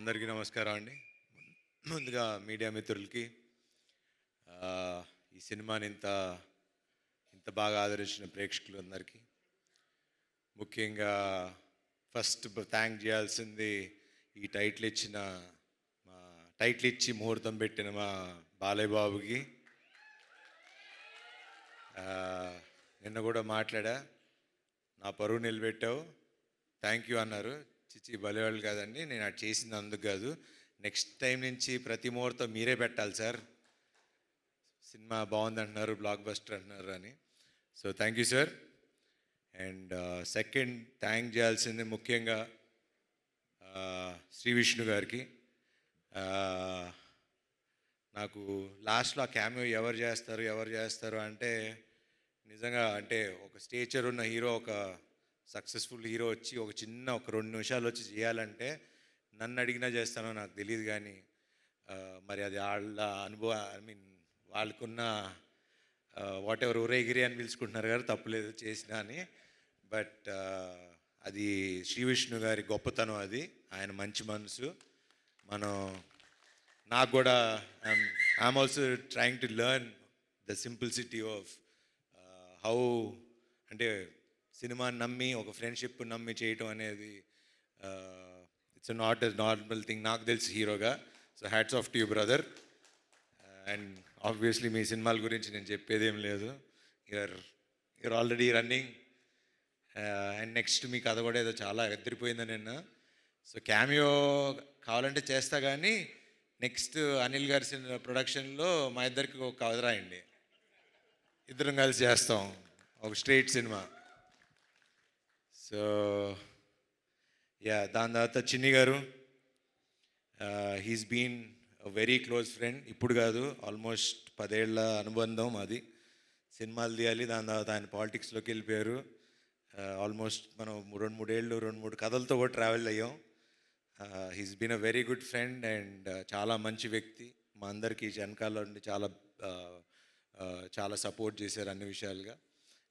అందరికీ నమస్కారం అండి. ముందుగా మీడియా మిత్రులకి ఈ సినిమాని ఇంత ఇంత బాగా ఆదరించిన ప్రేక్షకులందరికీ ముఖ్యంగా ఫస్ట్ థ్యాంక్ చేయాల్సింది ఈ టైటిల్ ఇచ్చిన మా టైటిల్ ఇచ్చి ముహూర్తం పెట్టిన మా బాలయ్య బాబుకి. నిన్న కూడా మాట్లాడా, నా పరువు నిలబెట్టావు, థ్యాంక్ యూ అన్నారు. చిచ్చి బలివాళ్ళు కాదండి, నేను అది చేసింది అందుకు కాదు, నెక్స్ట్ టైం నుంచి ప్రతి ముహూర్తం మీరే పెట్టాలి సార్, సినిమా బాగుంది అంటున్నారు, బ్లాక్ బస్టర్ అంటున్నారు అని. So thank you sir. And second thank చేయాల్సింది ముఖ్యంగా శ్రీ విష్ణు గారికి. నాకు లాస్ట్లో ఆ క్యామియో ఎవరు చేస్తారు అంటే నిజంగా అంటే ఒక స్టేచర్ ఉన్న హీరో, ఒక సక్సెస్ఫుల్ హీరో వచ్చి ఒక 2 నిమిషాలు వచ్చి చేయాలంటే నన్ను అడిగినా చేస్తానో నాకు తెలియదు, కానీ మరి అది వాళ్ళ అనుభవం, ఐ మీన్ వాళ్ళకున్న వాట్ ఎవర్ ఊరేగిరి అని పిలుచుకుంటున్నారు కదా, తప్పులేదు చేసినా అని. బట్ అది శ్రీ విష్ణు గారి గొప్పతనం, అది ఆయన మంచి మనసు. నాకు కూడా I'm also trying to learn the simplicity of how, అంటే సినిమాని నమ్మి ఒక ఫ్రెండ్షిప్ నమ్మి చేయటం అనేది it's not a normal thing నాకు తెలిసి హీరోగా. So hats off to you brother. And obviously మీ సినిమాల గురించి నేను చెప్పేదేం లేదు, you're already running. And next మీ కథ కూడా ఏదో చాలా ఎదిరిపోయిందని నిన్న. సో క్యామియో కావాలంటే చేస్తా, కానీ నెక్స్ట్ అనిల్ గారి ప్రొడక్షన్లో మా ఇద్దరికి ఒక కథ రాయండి, ఇద్దరం కలిసి చేస్తాం ఒక స్ట్రైట్ సినిమా. సో యా, దాని తర్వాత చిన్ని గారు, he's been very close friend, ఇప్పుడు కాదు ఆల్మోస్ట్ 10 ఏళ్ల అనుబంధం అది. సినిమాలు తీయాలి, దాని తర్వాత ఆయన పాలిటిక్స్లోకి వెళ్ళిపోయారు. ఆల్మోస్ట్ మనం 2-3 ఏళ్ళు 2-3 కథలతో కూడా ట్రావెల్ అయ్యాం. He's been a very good friend and చాలా మంచి వ్యక్తి. మా అందరికీ వెనకాల నుండి చాలా సపోర్ట్ చేశారు అన్ని విషయాలుగా.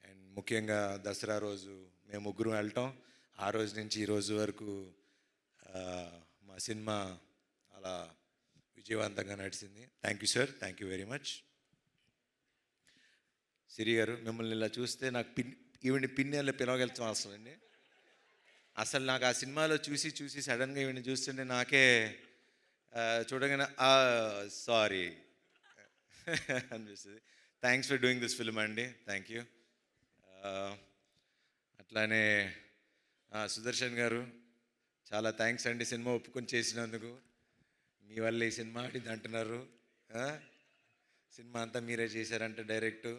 అండ్ ముఖ్యంగా దసరా రోజు మేము ముగ్గురం వెళ్ళటం, ఆ రోజు నుంచి ఈ రోజు వరకు మా సినిమా అలా విజయవంతంగా నడిచింది. Thank you sir, thank you very much. Siri garu, మిమ్మల్ని ఇలా చూస్తే నాకు ఈవిని పిన్నెల్లో పిలవగలుగుతాం అసలు. అసలు నాకు ఆ సినిమాలో చూసి సడన్గా ఈవిని చూస్తుంటే నాకే చూడగానే సారీ అనిపిస్తుంది. Thanks for doing this film అండి, థ్యాంక్ యూ. అట్లానే సుదర్శన్ గారు, చాలా థ్యాంక్స్ అండి సినిమా ఒప్పుకొని చేసినందుకు. మీ వల్ల ఈ సినిమా ఆడింది అంటున్నారు, సినిమా అంతా మీరే చేశారంట direct.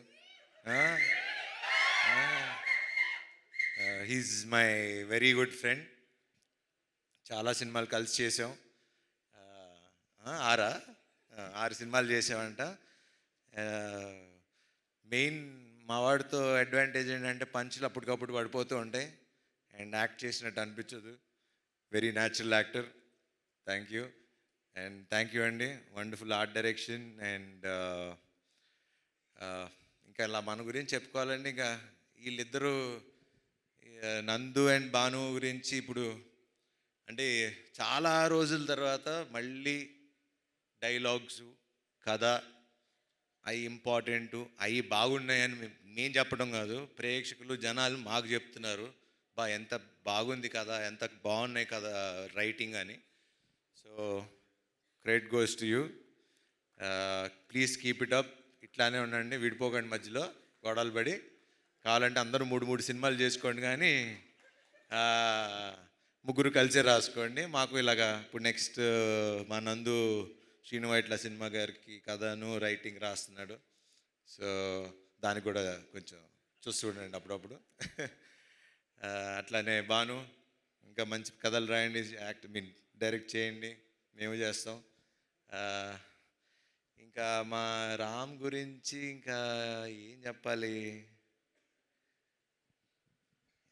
He's my very good friend, చాలా సినిమాలు కలిసి చేసాం. 6 సినిమాలు చేసామంట. మెయిన్ మా వాడితో అడ్వాంటేజ్ ఏంటంటే పంచులు అప్పటికప్పుడు పడిపోతూ ఉంటాయి అండ్ యాక్ట్ చేసినట్టు అనిపించదు. Very natural actor, thank you. And thank you అండి, వండర్ఫుల్ ఆర్ట్ డైరెక్షన్. అండ్ ఇంకా ఇలా మన గురించి చెప్పుకోవాలండి, ఇంకా వీళ్ళిద్దరూ నందు అండ్ భాను గురించి ఇప్పుడు అంటే చాలా రోజుల తర్వాత మళ్ళీ డైలాగ్స్, కథ అవి ఇంపార్టెంటు, అవి బాగున్నాయని మేము చెప్పడం కాదు, ప్రేక్షకులు జనాలు మాకు చెప్తున్నారు, ఎంత బాగుంది కదా, ఎంత బాగున్నాయి కదా రైటింగ్ అని. So credit goes to you. Please keep it up, ఇట్లానే ఉండండి, విడిపోకండి మధ్యలో గొడవలు పడి. కావాలంటే అందరూ 3 సినిమాలు చేసుకోండి, కానీ ముగ్గురు కలిసే రాసుకోండి. మాకు ఇలాగా ఇప్పుడు నెక్స్ట్ మా నందు శ్రీను వైట్ల సినిమా గారికి కథను రైటింగ్ రాస్తున్నాడు. సో దానికి కూడా కొంచెం చూస్తూ ఉండండి అప్పుడప్పుడు. అట్లానే భాను, ఇంకా మంచి కథలు రాయండి, డైరెక్ట్ చేయండి, మేము చేస్తాం. ఇంకా మా రామ్ గురించి ఇంకా ఏం చెప్పాలి,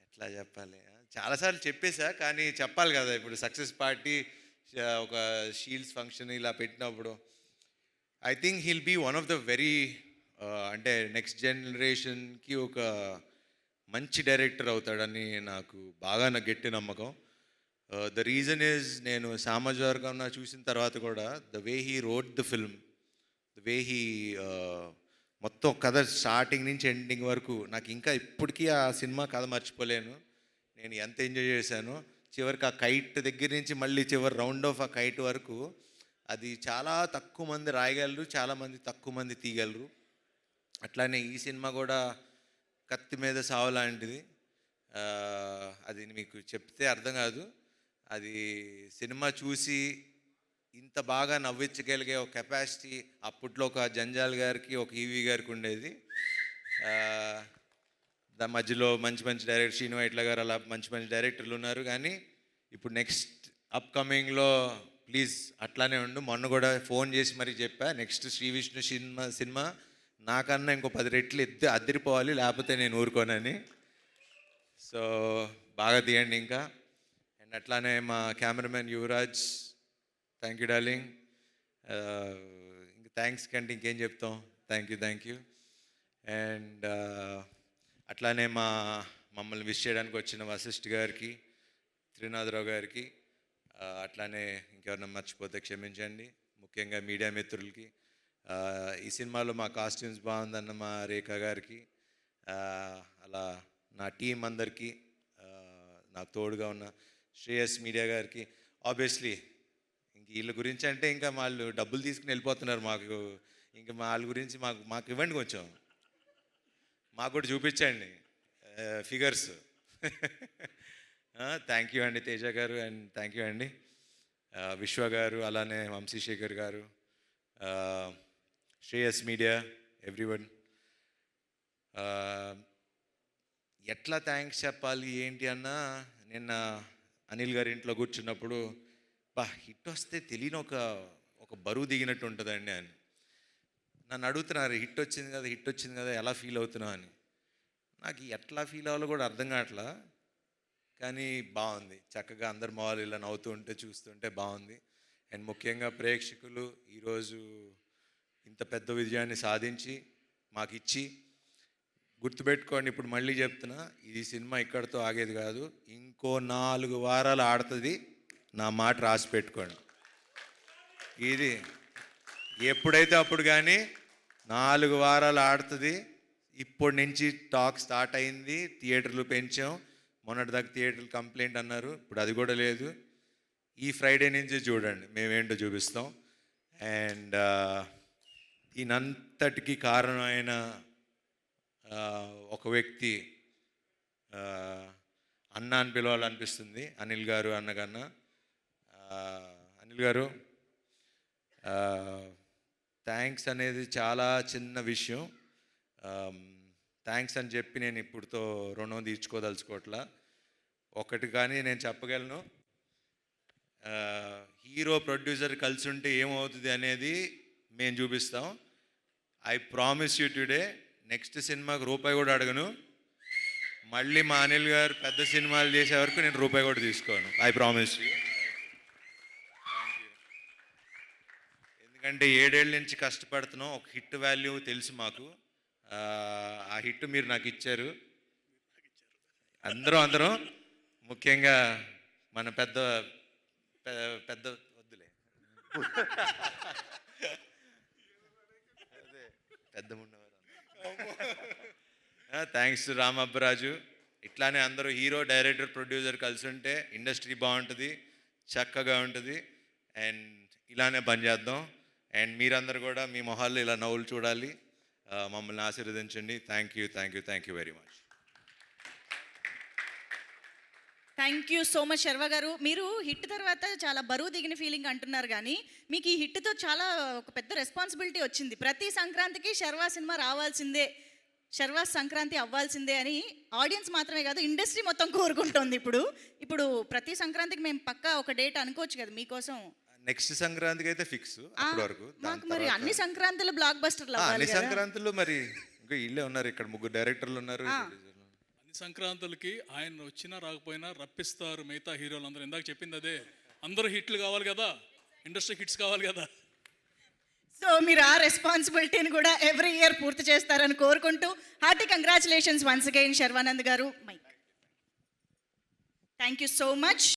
ఎట్లా చెప్పాలి, చాలాసార్లు చెప్పేశా, కానీ చెప్పాలి కదా. ఇప్పుడు సక్సెస్ పార్టీ ఒక షీల్డ్స్ ఫంక్షన్ ఇలా పెట్టినప్పుడు I think he'll be one of the very అంటే నెక్స్ట్ జనరేషన్కి ఒక మంచి డైరెక్టర్ అవుతాడని నాకు గట్టి నమ్మకం. ద రీజన్ ఈజ్ నేను సామాజిక చూసిన తర్వాత కూడా the way he wrote the film, the way he మొత్తం కథ స్టార్టింగ్ నుంచి ఎండింగ్ వరకు నాకు ఇంకా ఇప్పటికీ ఆ సినిమా కథ మర్చిపోలేను. నేను ఎంత ఎంజాయ్ చేశాను. చివరికి ఆ కైట్ దగ్గర నుంచి మళ్ళీ చివరి రౌండ్ ఆఫ్ ఆ కైట్ వరకు అది చాలా తక్కువ మంది రాయగలరు, చాలామంది తక్కువ మంది తీయగలరు. అట్లానే ఈ సినిమా కూడా కత్తి మీద సావు లాంటిది. అది మీకు చెప్తే అర్థం కాదు. అది సినిమా చూసి ఇంత బాగా నవ్వించగలిగే ఒక కెపాసిటీ అప్పట్లో ఒక జంజాల్ గారికి, ఒక ఈవీ గారికి ఉండేది. దాని మధ్యలో మంచి మంచి డైరెక్టర్ శ్రీను వైట్ల గారు అలా మంచి మంచి డైరెక్టర్లు ఉన్నారు. కానీ ఇప్పుడు నెక్స్ట్ అప్కమింగ్లో ప్లీజ్ అట్లానే ఉండు. మొన్న కూడా ఫోన్ చేసి మరీ చెప్పా, నెక్స్ట్ శ్రీ విష్ణు సినిమా నాకన్నా ఇంకో 10 రెట్లు అద్దరిపోవాలి, లేకపోతే నేను ఊరుకోనని. సో బాగా తీయండి ఇంకా. అండ్ అట్లానే మా cameraman Yuvraj, thank you darling. ఇంక థ్యాంక్స్ కంటే ఇంకేం చెప్తాం. Thank you. అండ్ అట్లానే మమ్మల్ని విష్ చేయడానికి వచ్చిన వశిష్ఠ్ గారికి, త్రినాథరావు గారికి, అట్లానే ఇంకెవరన్నా మర్చిపోతే క్షమించండి. ముఖ్యంగా మీడియా మిత్రులకి, ఈ సినిమాలో మా కాస్ట్యూమ్స్ బాగుందన్న మా రేఖ గారికి, అలా నా టీం అందరికీ, నాకు తోడుగా ఉన్న శ్రేయస్ మీడియా గారికి. ఆబ్వియస్లీ ఇంక వీళ్ళ గురించి అంటే ఇంకా వాళ్ళు డబ్బులు తీసుకుని వెళ్ళిపోతున్నారు. మాకు ఇంకా వాళ్ళ గురించి మాకు ఇవ్వండి, కొంచెం మాకు కూడా చూపించండి ఫిగర్స్. థ్యాంక్ యూ అండి తేజ గారు, అండ్ థ్యాంక్ యూ అండి విశ్వ గారు, అలానే వంశీశేఖర్ గారు, శ్రేయస్ మీడియా, ఎవ్రీవన్. ఎట్లా థ్యాంక్స్ చెప్పాలి ఏంటి అన్నా, నిన్న అనిల్ గారి ఇంట్లో కూర్చున్నప్పుడు హిట్ వస్తే తెలియని ఒక బరువు దిగినట్టు ఉంటుందండి అని నన్ను అడుగుతున్నారు. హిట్ వచ్చింది కదా ఎలా ఫీల్ అవుతున్నావు అని. నాకు ఎట్లా ఫీల్ అవ్వాలో కూడా అర్థం కావట్లా. కానీ బాగుంది, చక్కగా అందరు మొహాలు ఇలా నవ్వుతూ ఉంటే చూస్తుంటే బాగుంది. అండ్ ముఖ్యంగా ప్రేక్షకులు ఈరోజు ఇంత పెద్ద విజయాన్ని సాధించి మాకు ఇచ్చి, గుర్తుపెట్టుకోండి, ఇప్పుడు మళ్ళీ చెప్తున్నా, ఇది సినిమా ఇక్కడితో ఆగేది కాదు, ఇంకో 4 వారాలు ఆడుతుంది. నా మాట రాసి పెట్టుకోండి. ఇది ఎప్పుడైతే అప్పుడు కానీ 4 వారాలు ఆడుతుంది. ఇప్పటి నుంచి టాక్ స్టార్ట్ అయింది. థియేటర్లు పెంచాం. మొన్నటిదాకా థియేటర్లు కంప్లైంట్ అన్నారు, ఇప్పుడు అది కూడా లేదు. ఈ ఫ్రైడే నుంచి చూడండి మేమేంటో చూపిస్తాం. అండ్ దీనంతటికి కారణమైన ఒక వ్యక్తి అన్న అని పిలవాలనిపిస్తుంది, అనిల్ గారు అన్నకన్నా. అనిల్ గారు, థ్యాంక్స్ అనేది చాలా చిన్న విషయం. థ్యాంక్స్ అని చెప్పి నేను ఇప్పుడుతో రుణం తీర్చుకోదలుచుకోవట్లా. ఒకటి కానీ నేను చెప్పగలను, హీరో ప్రొడ్యూసర్ కలిసి ఉంటే ఏమవుతుంది అనేది మేము చూపిస్తాం. I promise you today, next సినిమాకి రూపాయి కూడా అడగను. మళ్ళీ మా అనిల్ గారు పెద్ద సినిమాలు చేసే వరకు నేను రూపాయి కూడా తీసుకోను. I promise you. ఎందుకంటే 7 ఏళ్ళ నుంచి కష్టపడుతున్నాం. ఒక హిట్ వాల్యూ తెలుసు మాకు. ఆ హిట్ మీరు నాకు ఇచ్చారు. అందరం ముఖ్యంగా మన పెద్ద వద్దులే పెద్ద ఉన్నవారు. Thanks to Ramabbaraju. ఇట్లానే అందరూ హీరో, డైరెక్టర్, ప్రొడ్యూసర్ కలిసి ఉంటే ఇండస్ట్రీ బాగుంటుంది, చక్కగా ఉంటుంది. అండ్ ఇలానే పనిచేద్దాం. అండ్ మీరందరూ కూడా మీ మొహాల్లో ఇలా నవ్వులు చూడాలి. మమ్మల్ని ఆశీర్వదించండి. Thank you very much. Thank you so much Sharva garu. మీరు హిట్ తర్వాత చాలా బరువు దిగిన ఫీలింగ్ అంటున్నారు, కానీ మీకు ఈ హిట్తో చాలా ఒక పెద్ద రెస్పాన్సిబిలిటీ వచ్చింది. ప్రతి సంక్రాంతికి శర్వా సినిమా రావాల్సిందే, శర్వా సంక్రాంతి అవ్వాల్సిందే అని ఆడియన్స్ మాత్రమే కాదు, ఇండస్ట్రీ మొత్తం కోరుకుంటోంది. ఇప్పుడు ప్రతి సంక్రాంతికి మేము పక్కా ఒక డేట్ అనుకోవచ్చు కదా మీకోసం. నెక్స్ట్ సంక్రాంతికి అయితే ఫిక్స్. అప్పటి వరకు మాకు మరి అన్ని సంక్రాంతులు బ్లాక్ బస్టర్లు అన్ని సంక్రాంతులు మరి ఇంకా ఇల్లే ఉన్నారు, ఇక్కడ 3 డైరెక్టర్లు ఉన్నారు. అన్ని సంక్రాంతులకి ఆయన వచ్చినా రాకపోయినా రప్పిస్తారు మిగతా హీరోలు. ఇందాక చెప్పింది అదే, అందరూ హిట్లు కావాలి కదా, ఇండస్ట్రీ హిట్స్ కావాలి కదా. సో మీరు ఆ రెస్పాన్సిబిలిటీని కూడా ఎవ్రీ ఇయర్ పూర్తి చేస్తారని కోరుకుంటూ hearty congratulations once again Sharwanand garu. Thank you so much.